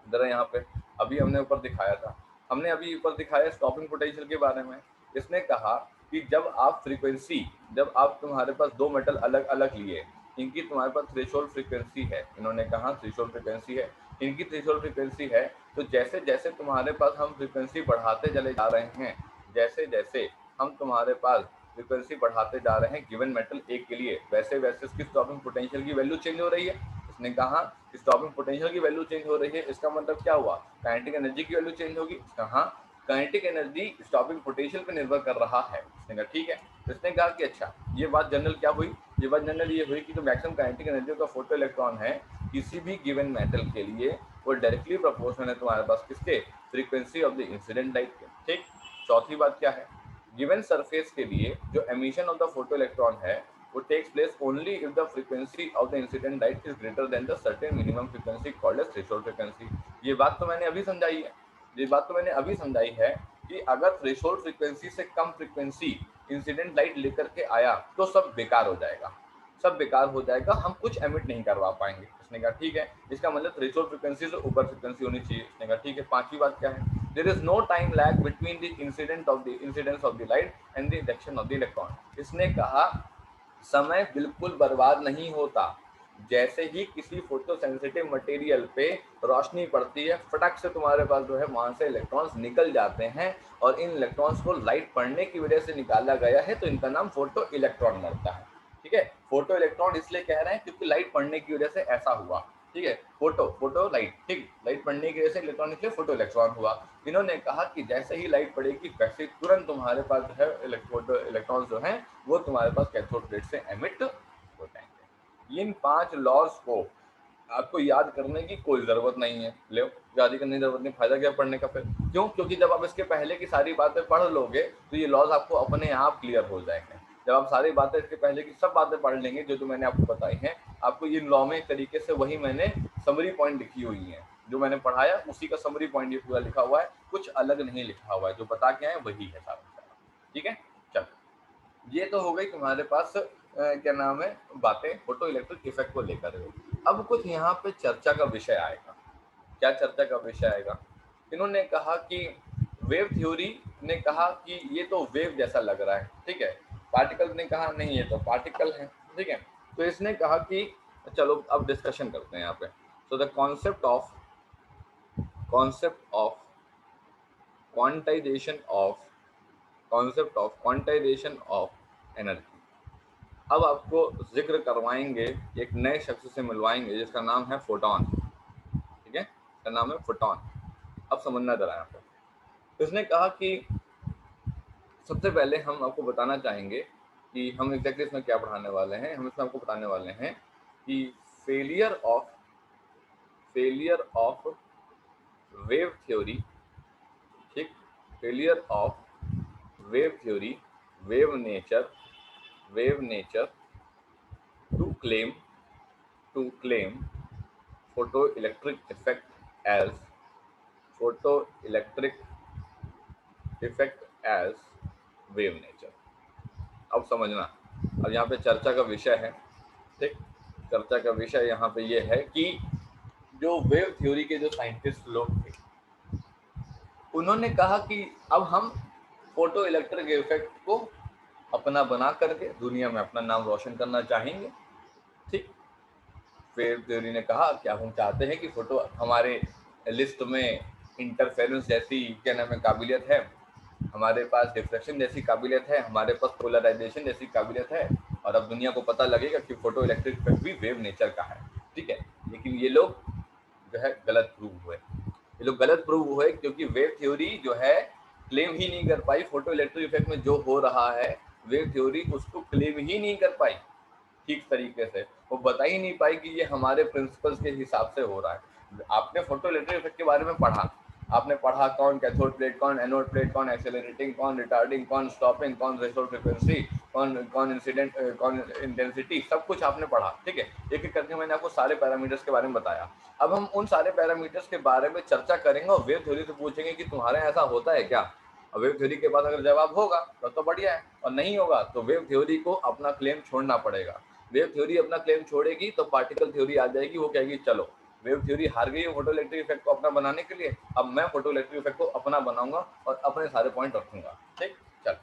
जरा यहाँ पे अभी हमने ऊपर दिखाया था, हमने अभी ऊपर दिखाया स्टॉपिंग पोटेंशियल के बारे में। इसने कहा कि जब आप फ्रीक्वेंसी, जब आप तुम्हारे पास दो मेटल अलग अलग लिए, इनकी तुम्हारे पास थ्रेशोल्ड फ्रीक्वेंसी है, इन्होंने कहा थ्रेशोल्ड फ्रीक्वेंसी है, इनकी थ्रेशोल्ड फ्रीक्वेंसी है, तो जैसे जैसे तुम्हारे पास हम फ्रीक्वेंसी बढ़ाते चले जा रहे हैं, जैसे जैसे हम तुम्हारे पास फ्रीक्वेंसी बढ़ाते जा रहे हैं गिवन मेटल एक के लिए, वैसे वैसे उसकी स्टॉपिंग पोटेंशियल की वैल्यू चेंज हो रही है। इसने कहा स्टॉपिंग पोटेंशियल की वैल्यू चेंज हो रही है, इसका मतलब क्या हुआ, काइनेटिक एनर्जी की वैल्यू चेंज होगी। कहा काइनेटिक एनर्जी स्टॉपिंग पोटेंशियल पे निर्भर कर रहा है। इसने कहा ठीक है। इसने कहा कि अच्छा, ये बात जनरल क्या हुई, ये बात जनरल ये हुई कि जो मैक्सिमम काइनेटिक एनर्जी का फोटो इलेक्ट्रॉन है किसी भी गिवन मेटल के लिए वो डायरेक्टली प्रोपोर्शनल है तुम्हारे पास किसके, frequency of the incident light के। ठीक, चौथी बात क्या है, गिवन सरफेस के लिए जो emission of the photo electron है वो takes place only if the frequency of the incident light is greater than the certain minimum frequency called as threshold frequency। ये बात तो मैंने अभी समझाई है, ये बात तो मैंने अभी समझाई है कि अगर थ्रेशोल्ड फ्रीक्वेंसी से कम फ्रीक्वेंसी इंसिडेंट लाइट लेकर के आया तो सब बेकार हो जाएगा, सब बेकार हो जाएगा, हम कुछ एमिट नहीं करवा पाएंगे। इसने कहा ठीक है, इसका मतलब थ्रेशोल्ड फ्रीक्वेंसी से ऊपर फ्रीक्वेंसी होनी चाहिए। इसने कहा ठीक है। पांचवी बात क्या है, there is no time lag between the incidence of the light and the induction of the electron. इसने कहा समय बिल्कुल बर्बाद नहीं होता, जैसे ही किसी फोटो सेंसिटिव मटेरियल पे रोशनी पड़ती है फटक से तुम्हारे पास जो है वहां से इलेक्ट्रॉन्स निकल जाते हैं, और इन इलेक्ट्रॉन्स को लाइट पड़ने की वजह से निकाला गया है तो इनका नाम फोटो इलेक्ट्रॉन मरता है। ठीक है, फोटो इलेक्ट्रॉन इसलिए कह रहे हैं क्योंकि लाइट पड़ने की वजह से ऐसा हुआ। ठीक है, फोटो लाइट, ठीक, लाइट पड़ने की वजह से इलेक्ट्रॉन निकले, फोटो इलेक्ट्रॉन हुआ। इन्होंने कहा कि जैसे ही लाइट पड़ेगी वैसे तुरंत तुम्हारे पास जो है इलेक्ट्रॉन्स जो हैं वो तुम्हारे पास कैथोड प्लेट से एमिट हो जाएंगे। इन 5 लॉज को आपको याद करने की कोई ज़रूरत नहीं है, ले याद करने की ज़रूरत नहीं, फायदा क्या पढ़ने का फिर, क्यों, क्योंकि जब आप इसके पहले की सारी बातें पढ़ लोगे तो ये लॉज आपको अपने आप क्लियर हो जाएंगे। जब आप सारी बातें इसके पहले की सब बातें पढ़ लेंगे जो मैंने आपको बताई हैं, आपको ये लॉ में एक तरीके से वही मैंने समरी पॉइंट लिखी हुई है, जो मैंने पढ़ाया उसी का समरी पॉइंट ये पूरा लिखा हुआ है, कुछ अलग नहीं लिखा हुआ है, जो बता के आए वही है सारा। ठीक है, चलो ये तो हो गई तुम्हारे पास क्या नाम है बातें फोटो इलेक्ट्रिक इफेक्ट को लेकर। अब कुछ यहाँ पे चर्चा का विषय आएगा। क्या चर्चा का विषय आएगा? इन्होंने कहा कि वेव थ्योरी ने कहा कि ये तो वेव जैसा लग रहा है, ठीक है। पार्टिकल ने कहा नहीं, ये तो पार्टिकल है, ठीक है। तो इसने कहा कि चलो अब डिस्कशन करते हैं यहाँ पे। So the concept of quantization of energy. अब आपको जिक्र करवाएंगे, एक नए शख्स से मिलवाएंगे जिसका नाम है फोटॉन, ठीक है, इसका नाम है फोटॉन। अब समझना जरा यहाँ पे। इसने कहा कि सबसे पहले हम आपको बताना चाहेंगे कि हम एग्जैक्टली इसमें क्या पढ़ाने वाले हैं। हम इसमें आपको बताने वाले हैं कि फेलियर ऑफ वेव थ्योरी, ठीक, failure of wave theory, wave nature to claim photoelectric effect as wave nature। अब समझना, अब यहाँ पे चर्चा का विषय है, ठीक। चर्चा का विषय यहाँ पे ये है कि जो वेव थ्योरी के जो साइंटिस्ट लोग थे, उन्होंने कहा कि अब हम फोटो इलेक्ट्रिक इफेक्ट को अपना बना करके दुनिया में अपना नाम रोशन करना चाहेंगे, ठीक। वेव थ्योरी ने कहा कि अब हम चाहते हैं कि फोटो हमारे लिस्ट में इंटरफेरेंस जैसी क्या नाम है काबिलियत है, हमारे पास डिफ्रेक्शन जैसी काबिलियत है, हमारे पास पोलराइजेशन जैसी काबिलियत है, और अब दुनिया को पता लगेगा कि फोटो इलेक्ट्रिक इफेक्ट भी वेव नेचर का है, ठीक है। लेकिन ये लोग जो है गलत प्रूव हुए, क्योंकि वेव थ्योरी जो है क्लेम ही नहीं कर पाई फोटो इलेक्ट्रिक इफेक्ट में जो हो रहा है, वेव थ्योरी उसको क्लेम ही नहीं कर पाई ठीक तरीके से। वो बता ही नहीं पाई कि ये हमारे प्रिंसिपल्स के हिसाब से हो रहा है। आपने फोटो इलेक्ट्रिक इफेक्ट के बारे में पढ़ा, आपने पढ़ा कौन कैथोड प्लेट, कौन एनोड प्लेट, कौन एक्सेलरेटिंग, कौन रिटार्डिंग, कौन स्टॉपिंग, कौन थ्रेशोल्ड फ्रीक्वेंसी, कौन इंसिडेंट, कौन इंटेंसिटी, सब कुछ आपने पढ़ा, ठीक है। एक एक करके मैंने आपको सारे पैरामीटर्स के बारे में बताया। अब हम उन सारे पैरामीटर्स के बारे में चर्चा करेंगे और वेव थ्योरी से पूछेंगे कि तुम्हारे ऐसा होता है क्या। वेव थ्योरी के पास अगर जवाब होगा तो बढ़िया है, और नहीं होगा तो वेव थ्योरी को अपना क्लेम छोड़ना पड़ेगा। वेव थ्योरी अपना क्लेम छोड़ेगी तो पार्टिकल थ्योरी आ जाएगी, वो कहेगी चलो वेव थ्योरी हार गई है फोटो इलेक्ट्रिक इफेक्ट को अपना बनाने के लिए, अब मैं फोटो इलेक्ट्रिक इफेक्ट को अपना बनाऊंगा और अपने सारे पॉइंट रखूंगा, ठीक। चल,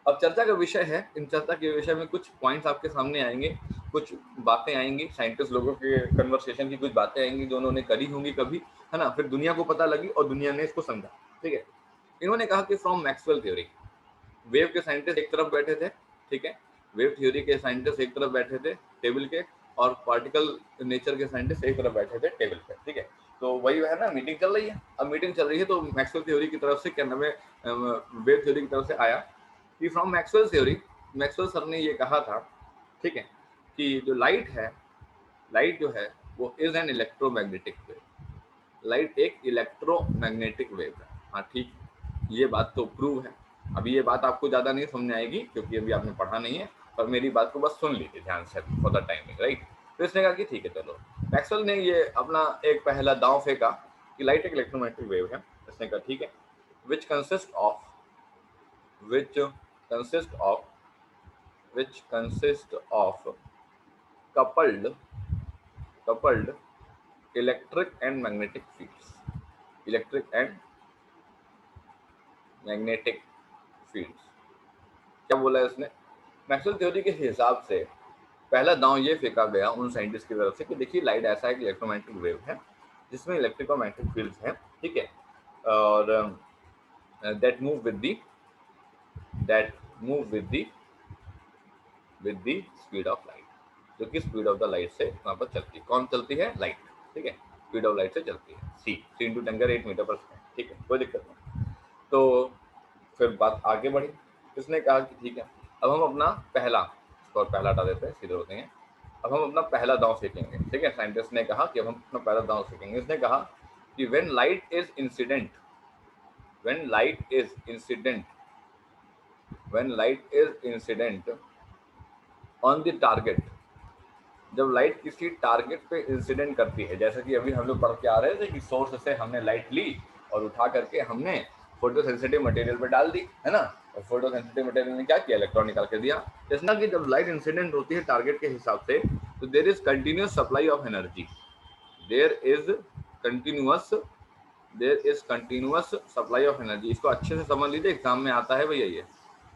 अब चर्चा का विषय है, इन चर्चा के विषय में कुछ पॉइंट्स आपके सामने आएंगे, कुछ बातें आएंगी, साइंटिस्ट लोगों के कन्वर्सेशन की कुछ बातें आएंगी जो उन्होंने करी होंगी कभी, है ना, फिर दुनिया को पता लगी और दुनिया ने इसको समझा, ठीक है। इन्होंने कहा कि फ्रॉम मैक्सवेल थ्योरी, वेव के साइंटिस्ट एक तरफ बैठे थे, ठीक है, वेव थ्योरी के साइंटिस्ट एक तरफ बैठे थे टेबल के, और पार्टिकल नेचर के साइंटिस्ट एक तरफ बैठे थे टेबल पे, ठीक है। तो वही है ना, मीटिंग चल रही है। अब मीटिंग चल रही है तो मैक्सवेल थ्योरी की तरफ से क्या नाम है, वेव थ्योरी की तरफ से आया कि from Maxwell theory, Maxwell sir ने ये कहा था, ठीक है, कि जो लाइट है, लाइट जो है वो is an electromagnetic wave, light एक इलेक्ट्रोमैग्नेटिक वेव है। हाँ ठीक, ये बात तो प्रूव है। अभी ये बात आपको ज़्यादा नहीं समझ आएगी क्योंकि अभी आपने पढ़ा नहीं है, पर मेरी बात को बस सुन लीजिए ध्यान से फॉर द टाइमिंग, राइट। तो इसने कहा कि ठीक है चलो, मैक्सवेल ने ये अपना एक पहला दांव फेंका कि लाइट एक इलेक्ट्रोमैग्नेटिक वेव है। इसने कहा ठीक है, which consist of coupled electric and magnetic fields, electric and magnetic fields. क्या बोला है इसने? मैक्सवेल थ्योरी के हिसाब से पहला दांव ये फेंका गया उन साइंटिस्ट की तरफ से कि देखिए लाइट ऐसा है कि इलेक्ट्रोमैग्नेटिक वेव है जिसमें इलेक्ट्रिक और मैग्नेटिक फील्ड्स हैं, ठीक है, और that move with the speed of light, जो कि स्पीड ऑफ द लाइट से वहाँ पर चलती है। कौन चलती है? लाइट, ठीक है, स्पीड ऑफ लाइट से चलती है, सी इंटू 10⁸ मीटर पर सेकेंड, ठीक है, कोई दिक्कत नहीं। तो फिर बात आगे बढ़ी, इसने कहा कि ठीक है, अब हम अपना पहला हटा देते हैं, सीधे होते हैं, अब हम अपना पहला दांव फेंकेंगे, ठीक है। साइंटिस्ट ने कहा कि अब हम अपना पहला दांव फेंकेंगे। इसने कहा कि when light is incident on the target, जब लाइट किसी टारगेट पे इंसिडेंट करती है, जैसे कि अभी हम लोग पढ़ के आ रहे थे कि सोर्स से हमने लाइट ली और उठा करके हमने फोटो सेंसिटिव मटेरियल पे डाल दी, है ना, और फोटो सेंसिटिव मटेरियल ने क्या किया? इलेक्ट्रॉन निकाल के दिया। जैसे कि जब लाइट इंसिडेंट होती है टारगेट के हिसाब से, तो there is continuous supply of energy, there is continuous supply of energy. इसको अच्छे से समझ लीजिए, एग्जाम में आता है भैया, ये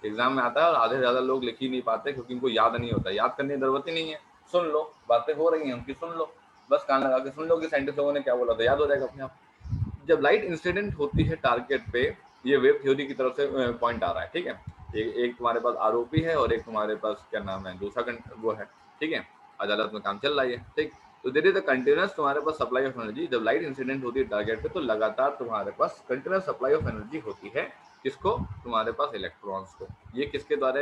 एग्जाम में आता है और आधे से ज़्यादा लोग लिख ही नहीं पाते क्योंकि इनको याद नहीं होता। याद करने की जरूरत ही नहीं है, सुन लो, बातें हो रही हैं उनकी, सुन लो, बस कान लगा के सुन लो कि साइंटिस्ट लोगों ने क्या बोला, तो याद हो जाएगा अपने आप। जब लाइट इंसिडेंट होती है टारगेट पे, ये वेव थ्योरी की तरफ से पॉइंट आ रहा है, ठीक है। एक तुम्हारे पास आरोपी है और एक तुम्हारे पास क्या नाम है, दूसरा वो है, ठीक है, अदालत में काम चल रहा है, ठीक। तो देयर इज अ कंटिन्यूअस तुम्हारे पास सप्लाई ऑफ एनर्जी। जब लाइट इंसिडेंट होती है टारगेट पे तो लगातार तुम्हारे पास कंटिन्यूअस सप्लाई ऑफ एनर्जी होती है। किसको? तुम्हारे पास इलेक्ट्रॉन्स को। ये किसके द्वारा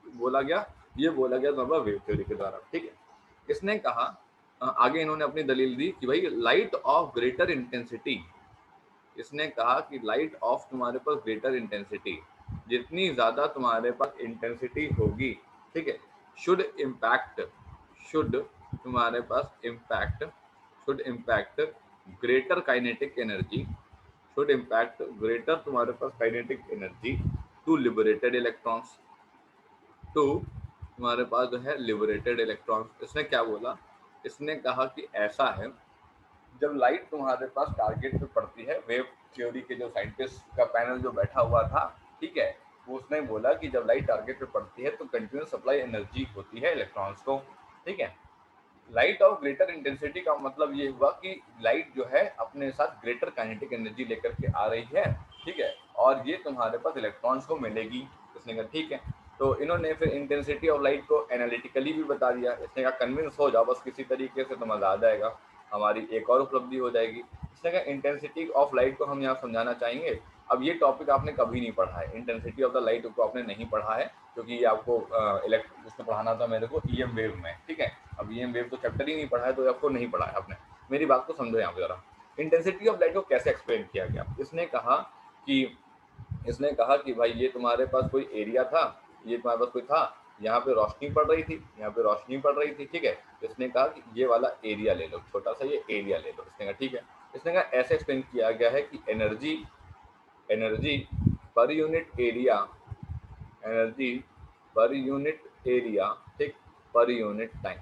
बोला गया? ये बोला गया तुम्हारा वेव थ्योरी के द्वारा, ठीक है। इसने कहा आगे इन्होंने अपनी दलील दी कि भाई लाइट ऑफ ग्रेटर इंटेंसिटी, इसने कहा कि लाइट ऑफ तुम्हारे पास ग्रेटर इंटेंसिटी, जितनी ज्यादा तुम्हारे पास इंटेंसिटी होगी, ठीक है, शुड तुम्हारे पास impact greater kinetic energy, should impact greater तुम्हारे पास kinetic energy to liberated electrons, to तुम्हारे पास जो है लिबरेटेड इलेक्ट्रॉन्स। इसने क्या बोला? इसने कहा कि ऐसा है, जब लाइट तुम्हारे पास टारगेट पे पड़ती है, वेव थ्योरी के जो साइंटिस्ट का पैनल जो बैठा हुआ था, ठीक है, वो उसने बोला कि जब लाइट टारगेट पे पड़ती है तो कंटिन्यूअस सप्लाई एनर्जी होती है इलेक्ट्रॉन्स को, ठीक है। लाइट ऑफ ग्रेटर इंटेंसिटी का मतलब ये हुआ कि लाइट जो है अपने साथ ग्रेटर काइनेटिक एनर्जी लेकर के आ रही है, ठीक है, और ये तुम्हारे पास इलेक्ट्रॉन्स को मिलेगी। इसने कहा ठीक है। तो इन्होंने फिर इंटेंसिटी ऑफ लाइट को एनालिटिकली भी बता दिया। इसने कहा कन्विंस हो जाओ बस किसी तरीके से तो मजा आ जाएगा, हमारी एक और उपलब्धि हो जाएगी। इसने कहा इंटेंसिटी ऑफ लाइट को हम यहाँ समझाना चाहेंगे। अब ये टॉपिक आपने कभी नहीं पढ़ा है, इंटेंसिटी ऑफ द लाइट को आपने नहीं पढ़ा है, क्योंकि ये आपको उसमें पढ़ाना था मेरे को ईएम वेव में, ठीक है। अब ईएम वेव तो चैप्टर ही नहीं पढ़ा है, तो आपको नहीं पढ़ा है आपने। मेरी बात को समझो यहाँ पे जरा। इंटेंसिटी ऑफ लाइट को कैसे एक्सप्लेन किया गया? इसने कहा कि भाई ये तुम्हारे पास कोई एरिया था, ये तुम्हारे पास कोई था, यहाँ पे रोशनी पड़ रही थी, यहाँ पे रोशनी पड़ रही थी, ठीक है। तो इसने कहा कि ये वाला एरिया ले लो, छोटा सा ये एरिया ले लो। इसने कहा ठीक है। इसने कहा ऐसे एक्सप्लेन किया गया है कि energy per unit area, energy per unit area, ठीक, per unit time,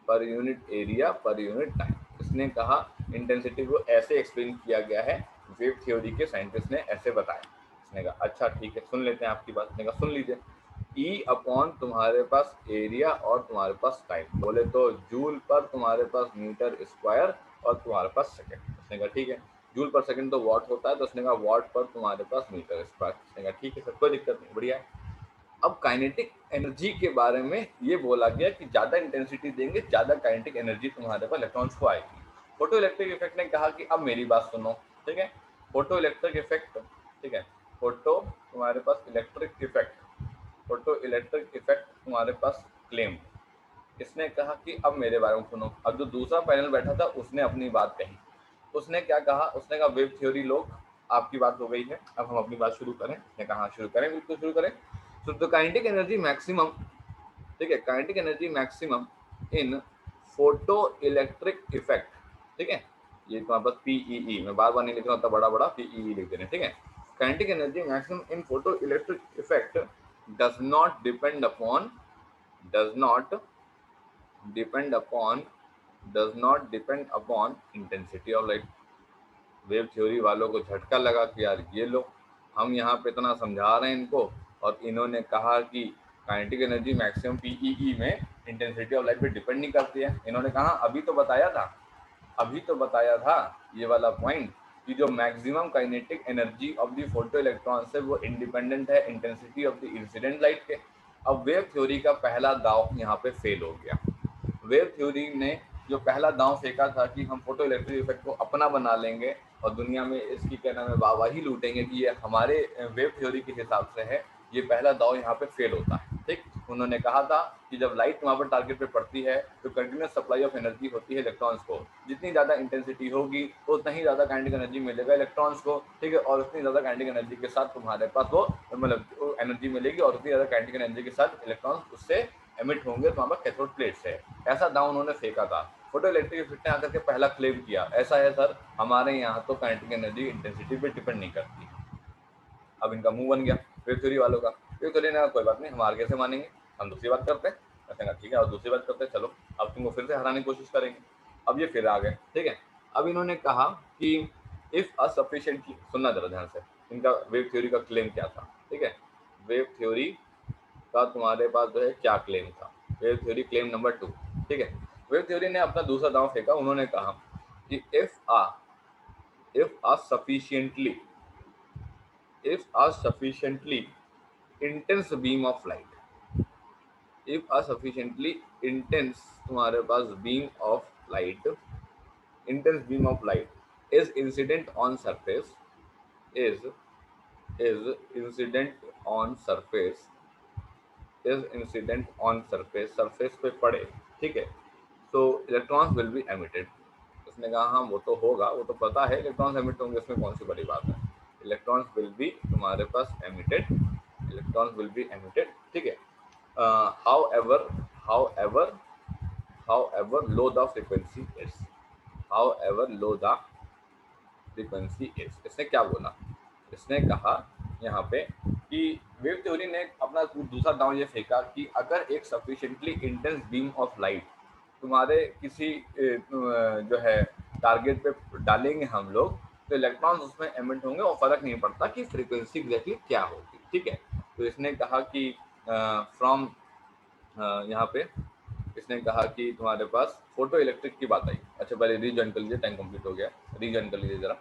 per unit area per unit time. इसने कहा इंटेंसिटी को ऐसे एक्सप्लेन किया गया है, वेव थ्योरी के साइंटिस्ट ने ऐसे बताया। इसने कहा अच्छा ठीक है, सुन लेते हैं आपकी बात। इसने कहा सुन लीजिए, ई अपॉन तुम्हारे पास एरिया और तुम्हारे पास टाइम, बोले तो जूल पर तुम्हारे पास मीटर स्क्वायर और तुम्हारे पास सेकंड। उसने कहा ठीक है, जूल पर सेकंड तो वॉट होता है, तो उसने कहा वॉट पर तुम्हारे पास मीटर स्क्वायर। उसने कहा ठीक है सर, कोई दिक्कत नहीं, बढ़िया है। अब काइनेटिक एनर्जी के बारे में ये बोला गया कि ज़्यादा इंटेंसिटी देंगे, ज़्यादा काइनेटिक एनर्जी तुम्हारे पास इलेक्ट्रॉन्स को आएगी। फोटो इलेक्ट्रिक इफेक्ट ने कहा कि अब मेरी बात सुनो, ठीक है, फोटो इलेक्ट्रिक इफेक्ट, ठीक है, फोटो तुम्हारे पास electric effect, photo electric effect तुम्हारे पास क्लेम। इसने कहा कि अब मेरे बारे में सुनो। अब जो दूसरा पैनल बैठा था उसने अपनी बात कही। उसने क्या कहा? उसने कहा वेव थ्योरी लोग, आपकी बात हो गई है, अब हम अपनी बात शुरू करें। उसने कहा शुरू करें, बिल्कुल शुरू करें। तो काइनेटिक एनर्जी मैक्सिमम, ठीक है, kinetic energy maximum in photo electric effect, ठीक है, ये तुम्हारे पास पीईई, मैं बार बार नहीं लिख रहा हूँ, बड़ा बड़ा पीईई लिख देना, ठीक है। Kinetic energy maximum in photo electric effect does not depend upon, does not depend upon, does not depend upon intensity of light. Wave theory वालों को झटका लगा कि यार ये लो, हम यहाँ पे इतना समझा रहे हैं इनको और इन्होंने कहा कि काइनेटिक एनर्जी मैक्सिमम पीईई में इंटेंसिटी ऑफ लाइट पे डिपेंड नहीं करती है। इन्होंने कहा अभी तो बताया था, अभी तो बताया था ये वाला पॉइंट कि जो maximum kinetic energy of the photo electron है वो इंडिपेंडेंट है intensity of the incident light के। अब वेव थ्योरी का पहला दाव यहाँ पे फेल हो गया। वेव थ्योरी ने जो पहला दांव फेंका था कि हम फोटो इलेक्ट्रिक इफेक्ट को अपना बना लेंगे और दुनिया में इसकी क्या नाम है वाहवाही लूटेंगे कि ये हमारे वेव थ्योरी के हिसाब से है, ये पहला दांव यहाँ पे फेल होता है, ठीक। उन्होंने कहा था कि जब लाइट वहाँ पर टारगेट पे पड़ती है तो कंटिन्यूस सप्लाई ऑफ एनर्जी होती है इलेक्ट्रॉन्स को, जितनी ज़्यादा इंटेंसिटी होगी तो उतना ही ज़्यादा काइनेटिक एनर्जी मिलेगा इलेक्ट्रॉन्स को, ठीक है, और उतनी ज़्यादा काइनेटिक एनर्जी के साथ तुम्हारे पास वो मतलब एनर्जी मिलेगी और उतनी ज़्यादा काइनेटिक एनर्जी के साथ इलेक्ट्रॉन्स उससे एमिट होंगे तो वहाँ पर कैथोड प्लेट से। ऐसा दाव उन्होंने फेंका था। फोटो इलेक्ट्रिक इफेक्ट ने आकर के पहला क्लेम किया ऐसा है सर हमारे यहाँ तो काइनेटिक एनर्जी इंटेंसिटी पे डिपेंड नहीं करती। अब इनका मुंह बन गया वेव थ्योरी वालों का। वेव थ्योरी ने कोई बात नहीं, हम आगे कैसे मानेंगे, हम दूसरी बात करते हैं। ऐसा कहा ठीक है, और दूसरी बात करते हैं, चलो अब तुमको फिर से हराने की कोशिश करेंगे। अब ये फिर आ गए, ठीक है। अब इन्होंने कहा कि इफ अ सफिशिएंटली, सुनना जरा ध्यान से, इनका वेव थ्योरी का क्लेम क्या था, ठीक है। वेव थ्योरी का तुम्हारे पास जो है क्या क्लेम था, वेव थ्योरी क्लेम नंबर 2, ठीक है। वेव थ्योरी ने अपना दूसरा दांव फेंका, उन्होंने कहा कि if a sufficiently intense beam of light, if a sufficiently intense तुम्हारे पास beam of light, intense beam of light is incident on surface, is is incident on surface is incident on surface पे पड़े, ठीक है, तो इलेक्ट्रॉन्स विल बी एमिटेड। उसने कहा हाँ वो तो होगा, वो तो पता है इलेक्ट्रॉन्स एमिट होंगे, इसमें कौन सी बड़ी बात है। इलेक्ट्रॉन्स विल बी तुम्हारे पास emitted, electrons will be emitted, ठीक है। However however however low the frequency is, however low the frequency is. इसने क्या बोला, इसने कहा यहाँ पे कि वेव थ्योरी ने अपना दूसरा दांव ये फेंका कि अगर एक sufficiently intense beam of light तुम्हारे किसी जो है टारगेट पे डालेंगे हम लोग, तो इलेक्ट्रॉन्स उसमें एमिट होंगे और फर्क नहीं पड़ता कि फ्रीक्वेंसी एग्जैक्टली क्या होगी, ठीक है। तो इसने कहा कि फ्रॉम यहाँ पे इसने कहा कि तुम्हारे पास फोटो इलेक्ट्रिक की बात आई। अच्छा पहले रीजॉइन कर लीजिए, टाइम कंप्लीट हो गया, रीजॉइन कर लीजिए जरा।